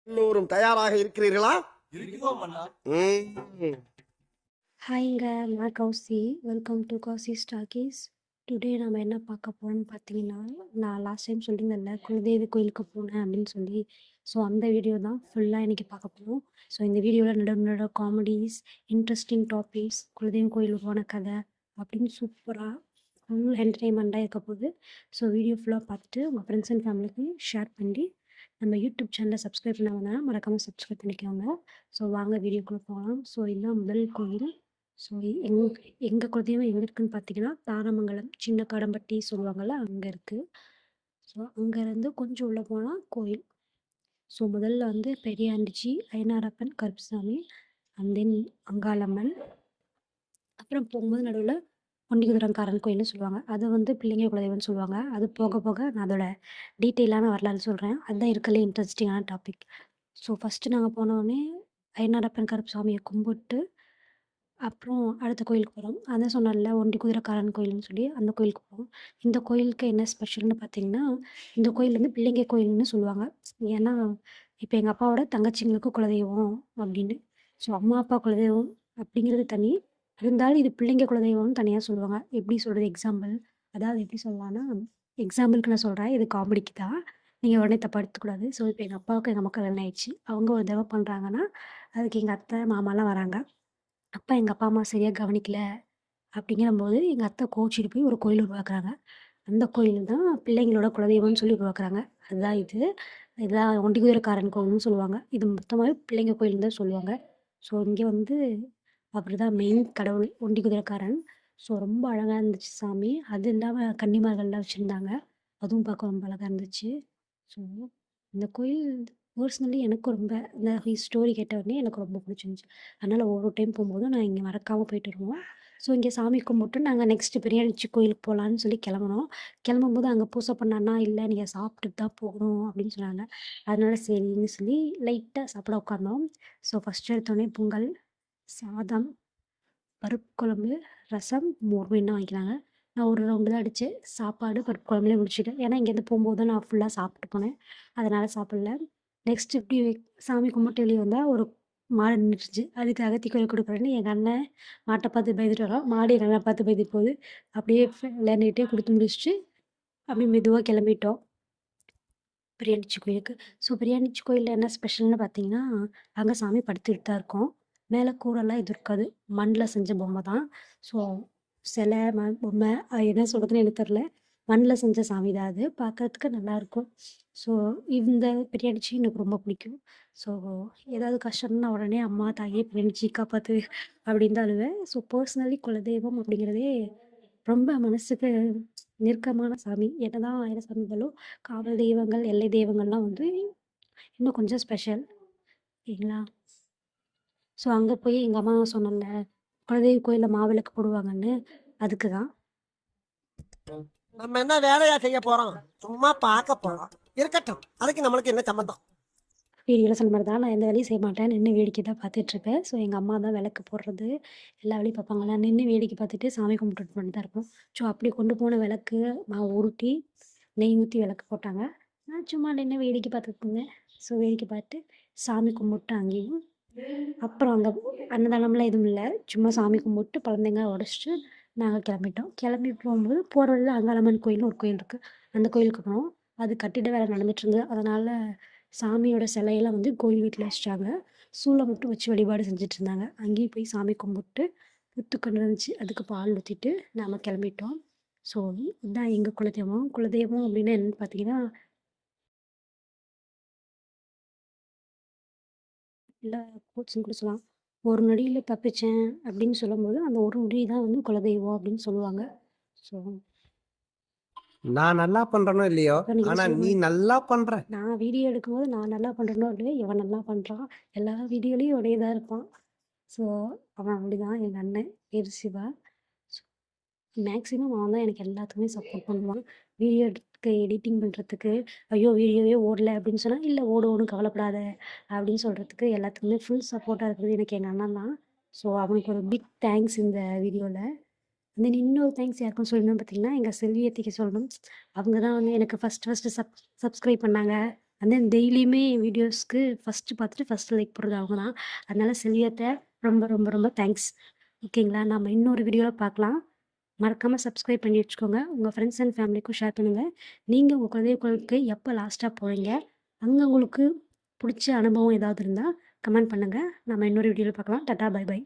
எல்லோரும் தயாராக இருக்கிறீர்களா? இருக்கிறோம் அண்ணா. ம். ஹாய்ங்க, நான் Kousi. Welcome to Kousi talkies. Today நம்ம என்ன பார்க்க போறோம்னு பார்த்தீங்கன்னா, நான் லாஸ்ட் டைம் சொல்லியிருந்தேன்ல, குலதெய்வ கோயிலுக்கு போனேன் அப்படின்னு சொல்லி. ஸோ அந்த வீடியோ தான் ஃபுல்லாக இன்னைக்கு பார்க்க போறோம். ஸோ இந்த வீடியோவில் நடுவு காமெடிஸ், இன்ட்ரெஸ்டிங் டாபிக்ஸ், குலதெய்வம் கோயிலுக்கு போன கதை அப்படின்னு சூப்பராக ஃபுல் என்டர்டெயின்மெண்ட்டாக இருக்க போகுது. ஸோ வீடியோ ஃபுல்லாக பார்த்துட்டு உங்கள் ஃப்ரெண்ட்ஸ் அண்ட் ஃபேமிலிக்கு ஷேர் பண்ணி நம்ம யூடியூப் சேனலை சப்ஸ்கிரைப் பண்ணாங்கன்னா மறக்காமல் சப்ஸ்கிரைப் பண்ணிக்கோங்க. ஸோ வாங்க வீடியோக்குள்ளே போகலாம். ஸோ இதுதான் முதல் கோயில். ஸோ எங்கள் குலதெய்வம் எங்கே இருக்குன்னு பார்த்தீங்கன்னா, தாரமங்கலம் சின்ன கடம்பட்டி சொல்லுவாங்கள்ல, அங்கே இருக்குது. ஸோ அங்கேருந்து கொஞ்சம் உள்ளே போனால் கோயில். ஸோ முதல்ல வந்து பெரியாண்டிச்சி, ஐனாரப்பன், கருப்புசாமி, அண்ட் தென் அங்காளம்மன். அப்புறம் போகும்போது நடுவில் ஒண்டிகுதிரங்காரன் கோயில்னு சொல்லுவாங்க. அது வந்து பிள்ளைங்க குலதெய்வம்னு சொல்லுவாங்க. அது போக போக நான் அதோட டீட்டெயிலான வரலாறு சொல்கிறேன். அதுதான் இருக்கறதுலே இன்ட்ரெஸ்டிங்கான டாபிக். ஸோ ஃபஸ்ட்டு நாங்கள் போனோடனே ஐனாரப்பன் கருப்புசாமியை கும்பிட்டு அப்புறம் அடுத்த கோயிலுக்கு போகிறோம். அதான் சொன்னேன்ல ஒண்டிகுதிரக்காரன் கோயில்னு சொல்லி அந்த கோயிலுக்கு போகிறோம். இந்த கோயிலுக்கு என்ன ஸ்பெஷல்னு பார்த்தீங்கன்னா, இந்த கோயில் வந்து பிள்ளைங்க கோயில்னு சொல்லுவாங்க. ஏன்னா இப்போ எங்கள் அப்பாவோட தங்கச்சிங்களுக்கு குலதெய்வம் அப்படின்னு. ஸோ அம்மா அப்பா குலதெய்வம் அப்படிங்கிறது தனி. இருந்தாலும் இது பிள்ளைங்க குலதெய்வம்னு தனியாக சொல்லுவாங்க. எப்படி சொல்கிறது எக்ஸாம்பிள், அதாவது எப்படி சொல்லலாம்னா, எக்ஸாம்பிளுக்கு நான் சொல்கிறேன், இது காமெடிக்கு தான். நீங்கள் உடனே தப்பாக எடுத்துக்கூடாது. ஸோ இப்போ எங்கள் அப்பாவுக்கு எங்கள் அம்மாவுக்கு கல்யாணம் ஆயிடுச்சு. அவங்க ஒரு தடவை பண்ணுறாங்கன்னா, அதுக்கு எங்கள் அத்தை மாமாலாம் வராங்க. அப்பா எங்கள் அப்பா அம்மா சரியாக கவனிக்கல அப்படிங்கிறம்போது எங்கள் அத்தை கோச்சிட்டு போய் ஒரு கோயில் உருவாக்குறாங்க. அந்த கோயில் தான் பிள்ளைங்களோட குலதெய்வம்னு சொல்லி உருவாக்குறாங்க. அதுதான் இது. இதுதான் ஒண்டிகுதிரக்காரன் கோவில்னு சொல்லுவாங்க. இது மொத்தமாகவே பிள்ளைங்க கோயில்னு தான் சொல்லுவாங்க. ஸோ இங்கே வந்து அவர் தான் மெயின் கடவுள் ஒண்டிகுதிரக்காரன். ஸோ ரொம்ப அழகாக இருந்துச்சு சாமி. அது இல்லாமல் கன்னிமார்கள்லாம் வச்சுருந்தாங்க. அதுவும் பார்க்க ரொம்ப அழகாக இருந்துச்சு. ஸோ இந்த கோயில் பர்சனலி எனக்கு ரொம்ப இந்த ஸ்டோரி கேட்ட உடனே எனக்கு ரொம்ப பிடிச்சிருந்துச்சு. அதனால் ஒவ்வொரு டைம் போகும்போதும் நான் இங்கே மறக்காமல் போயிட்டு வருவோம். ஸோ இங்கே சாமி கும்பிட்டு நாங்கள் நெக்ஸ்ட்டு பெரியாண்டிச்சி கோயிலுக்கு போகலான்னு சொல்லி கிளம்புனோம். கிளம்பும்போது அங்கே பூசை பண்ண அண்ணா இல்லை நீங்கள் சாப்பிட்டுட்டு தான் போகணும் அப்படின்னு சொன்னாங்க. அதனால சரின்னு சொல்லி லைட்டாக சாப்பிட உட்காந்தோம். ஸோ ஃபஸ்ட்டு எடுத்தோடனே பொங்கல், சாதம், பருப்பு குழம்பு, ரசம், மோர் வேணும்னா வாங்கிக்கிறாங்க. நான் ஒரு ரவுண்டு தான் அடித்தேன். சாப்பாடு பருப்பு குழம்புலேயே முடிச்சுட்டேன். ஏன்னா இங்கேருந்து போகும்போது நான் ஃபுல்லாக சாப்பிட்டு போனேன். அதனால் சாப்பிடல. நெக்ஸ்ட் இப்படி சாமி கும்பிட்டு வெளியே வந்தால் ஒரு மாடு நின்றுச்சு. அதுக்கு அகத்திக்கீரை கொடுக்குறேன்னு எங்கள் அண்ணன் மாட்டை பார்த்து பயந்துட்டு வரோம். மாடு எங்கள் அண்ணன் பார்த்து பயந்துட்டு போகுது. அப்படியே விளையாண்டுக்கிட்டே கொடுத்து முடிச்சுட்டு அப்படியே மெதுவாக கிளம்பிட்டோம் பெரியாண்டிச்சி கோயிலுக்கு. ஸோ பெரியாண்டிச்சி கோயிலில் என்ன ஸ்பெஷல்னு பார்த்தீங்கன்னா, அங்கே சாமி படுத்துக்கிட்டு தான் இருக்கும். மேலே கூரெல்லாம் எதுவும் இருக்காது. மண்ணில் செஞ்ச பொம்மை தான். ஸோ சிலை பொம்மை அது என்ன சொல்கிறதுன்னு எனக்கு தெரில. மண்ணில் செஞ்ச சாமி தான் அது. பார்க்கறதுக்கு நல்லாயிருக்கும். ஸோ இந்த பெரியாண்டிச்சி எனக்கு ரொம்ப பிடிக்கும். ஸோ ஏதாவது கஷ்டம்னா உடனே அம்மா தாயே பெரியாண்டிச்சி காப்பாற்று அப்படின்னு தான் அழுவேன். ஸோ பர்சனலி குலதெய்வம் அப்படிங்கிறதே ரொம்ப மனசுக்கு நெருக்கமான சாமி. என்னதான் ஆயிரம் சாமி இருந்தாலும் காவல் தெய்வங்கள், எல்லை தெய்வங்கள்லாம் வந்து இன்னும் கொஞ்சம் ஸ்பெஷல். சரிங்களா? ஸோ அங்கே போய் எங்கள் அம்மா சொன்னேன்ல, குலதெய்வ கோயிலில் மாவிளக்கு போடுவாங்கன்னு, அதுக்கு தான். நம்ம என்ன வேலையா செய்ய போறோம்? சும்மா பார்க்க போறோம். இருக்கட்டும். அதுக்கு நம்மளுக்கு என்ன சம்மந்தம்? வீடியோவில் சொன்ன மாதிரி தான் நான் எந்த வேலையும் செய்ய மாட்டேன். நின்று வேடிக்கை தான் பார்த்துட்ருப்பேன். ஸோ எங்கள் அம்மா தான் விளக்கு போடுறது, எல்லா வேலையும் பார்ப்பாங்க. நான் நின்று வேடிக்கை பார்த்துட்டு சாமி கும்பிட்டுட்டு மட்டும் தான் இருப்போம். ஸோ அப்படி கொண்டு போன விளக்கு மாவு உருட்டி, நெய் ஊற்றி விளக்கு போட்டாங்க. நான் சும்மா நின்று வேடிக்கை பார்த்துட்டு இருந்தேன். ஸோ வேடிக்கை பார்த்து சாமி கும்பிட்டு அங்கேயும் அப்புறம் அங்கே அன்னதானம்லாம் எதுவும் இல்லை. சும்மா சாமி கும்பிட்டு பழந்தேங்காய் உடச்சிட்டு நாங்கள் கிளம்பிட்டோம். கிளம்பி போகும்போது போகிற வழியில் அங்காளம்மன் கோயில்னு ஒரு கோயில் இருக்குது. அந்த கோயிலுக்கு போனோம். அது கட்டிட வேலை நடந்துட்டு இருந்தது. அதனால் சாமியோட சிலையெல்லாம் வந்து கோயில் வீட்டில் வச்சுட்டாங்க. சூளை மட்டும் வச்சு வழிபாடு செஞ்சுட்டு இருந்தாங்க. அங்கேயும் போய் சாமி கும்பிட்டு புத்துக்கன்று இருந்துச்சு. அதுக்கு பால் ஊற்றிட்டு நாம் கிளம்பிட்டோம். ஸோ இதுதான் எங்கள் குலதெய்வம். குலதெய்வம் அப்படின்னா என்னென்னு பார்த்தீங்கன்னா, இல்லை கோச்சுன்னு கூட சொல்லலாம். ஒரு நொடியில் தப்பிச்சேன் அப்படின்னு சொல்லும்போது, அந்த ஒரு நொடி தான் வந்து குலதெய்வம் அப்படின்னு சொல்லுவாங்க. ஸோ நான் நல்லா பண்றேனோ இல்லையோ, இப்போ நீங்கள் ஆனா நீ சொல்லுங்கள், நல்லா பண்ற. நான் வீடியோ எடுக்கும்போது நான் நல்லா பண்ணுறேனோ இல்லையோ, இவன் நல்லா பண்ணுறான். எல்லா வீடியோலையும் ஒரே தான் இருப்பான். ஸோ அவன் அப்படிதான். எங்கள் அண்ணன் பேர் சிவா. ஸோ மேக்ஸிமம் அவன் தான் எனக்கு எல்லாத்துக்குமே சப்போர்ட் பண்ணுவான். வீடியோ எடுக்க எடிட்டிங் பண்ணுறதுக்கு, ஐயோ வீடியோவே ஓடல அப்படின்னு சொன்னால், இல்லை ஓடும் ஒன்றும் கவலைப்படாத அப்படின்னு சொல்கிறதுக்கு எல்லாத்துக்குமே ஃபுல் சப்போர்ட்டாக இருக்கிறது எனக்கு எங்கள் அண்ணன் தான். ஸோ அவனுக்கு ஒரு பிக் தேங்க்ஸ் இந்த வீடியோவில். தென் இன்னொரு தேங்க்ஸ் யாருக்கும் சொல்லணும்னு பார்த்தீங்கன்னா, எங்கள் செல்வியத்திக்கு சொல்லணும். அவங்க தான் வந்து எனக்கு ஃபஸ்ட்டு சப்ஸ்கிரைப் பண்ணாங்க. அண்ட் தென் டெய்லியுமே என் வீடியோஸ்க்கு ஃபஸ்ட்டு பார்த்துட்டு ஃபஸ்ட்டு லைக் போடுறது அவங்க தான். அதனால செல்வியத்த ரொம்ப ரொம்ப ரொம்ப தேங்க்ஸ். ஓகேங்களா? நம்ம இன்னொரு வீடியோவில் பார்க்கலாம். மறக்காமல் சப்ஸ்கிரைப் பண்ணி வச்சுக்கோங்க. உங்கள் ஃப்ரெண்ட்ஸ் அண்ட் ஃபேமிலிக்கும் ஷேர் பண்ணுங்கள். நீங்கள் உங்கள் குலதெய்வ கோயிலுக்கு எப்போ லாஸ்ட்டாக போனீங்க? அங்கே உங்களுக்கு பிடிச்ச அனுபவம் ஏதாவது இருந்தால் கமெண்ட் பண்ணுங்கள். நம்ம இன்னொரு வீடியோவில் பார்க்கலாம். Tata bye by.